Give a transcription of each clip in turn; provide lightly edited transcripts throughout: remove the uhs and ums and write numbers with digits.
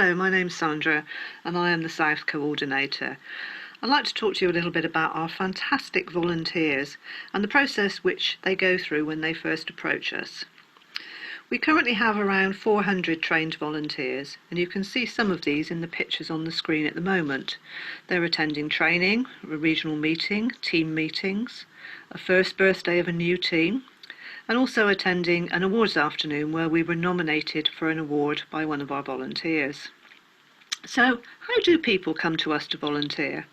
Hello, my name's Sandra and I am the South Coordinator. I'd like to talk to you a little bit about our fantastic volunteers and the process which they go through when they first approach us. We currently have around 400 trained volunteers, and you can see some of these in the pictures on the screen at the moment. They're attending training, a regional meeting, team meetings, a first birthday of a new team, and also attending an awards afternoon where we were nominated for an award by one of our volunteers. So, how do people come to us to volunteer?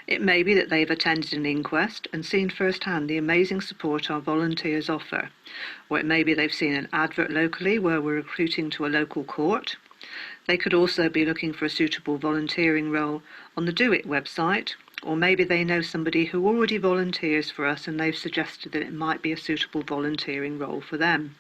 It may be that they've attended an inquest and seen firsthand the amazing support our volunteers offer, or it may be they've seen an advert locally where we're recruiting to a local court. They could also be looking for a suitable volunteering role on the Do It website, or maybe they know somebody who already volunteers for us and they've suggested that it might be a suitable volunteering role for them.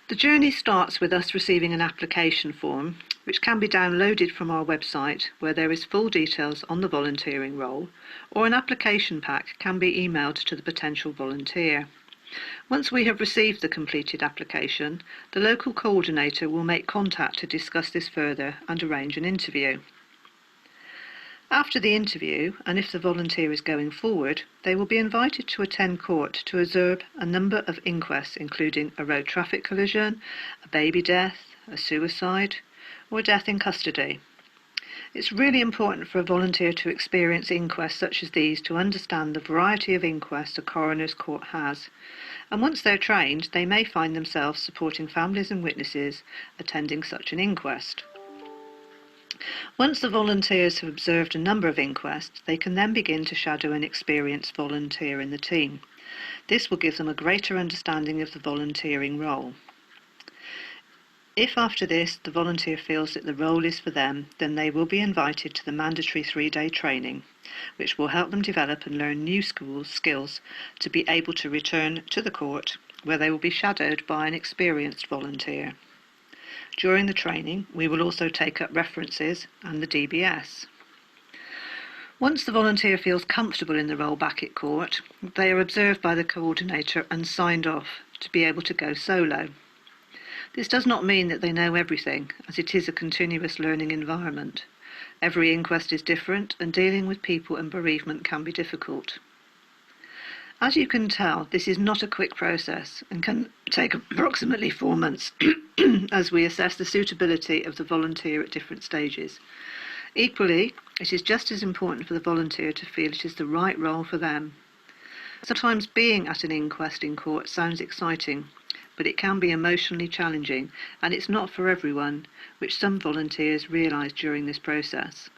The journey starts with us receiving an application form, which can be downloaded from our website, where there is full details on the volunteering role, or an application pack can be emailed to the potential volunteer. Once we have received the completed application, the local coordinator will make contact to discuss this further and arrange an interview. After the interview, and if the volunteer is going forward, they will be invited to attend court to observe a number of inquests, including a road traffic collision, a baby death, a suicide, or a death in custody. It's really important for a volunteer to experience inquests such as these to understand the variety of inquests a coroner's court has. And once they're trained, they may find themselves supporting families and witnesses attending such an inquest. Once the volunteers have observed a number of inquests, they can then begin to shadow an experienced volunteer in the team. This will give them a greater understanding of the volunteering role. If after this the volunteer feels that the role is for them, then they will be invited to the mandatory 3-day training, which will help them develop and learn new skills to be able to return to the court, where they will be shadowed by an experienced volunteer. During the training, we will also take up references and the DBS. Once the volunteer feels comfortable in the role back at court, they are observed by the coordinator and signed off to be able to go solo. This does not mean that they know everything, as it is a continuous learning environment. Every inquest is different, and dealing with people and bereavement can be difficult. As you can tell, this is not a quick process and can take approximately 4 months as we assess the suitability of the volunteer at different stages. Equally, it is just as important for the volunteer to feel it is the right role for them. Sometimes being at an inquest in court sounds exciting, but it can be emotionally challenging, and it's not for everyone, which some volunteers realise during this process.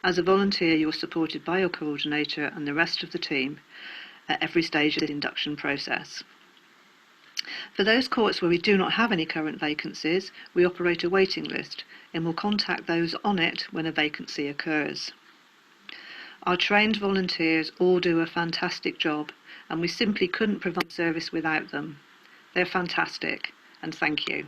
As a volunteer, you're supported by your coordinator and the rest of the team at every stage of the induction process. For those courts where we do not have any current vacancies, we operate a waiting list and will contact those on it when a vacancy occurs. Our trained volunteers all do a fantastic job, and we simply couldn't provide service without them. They're fantastic, and thank you.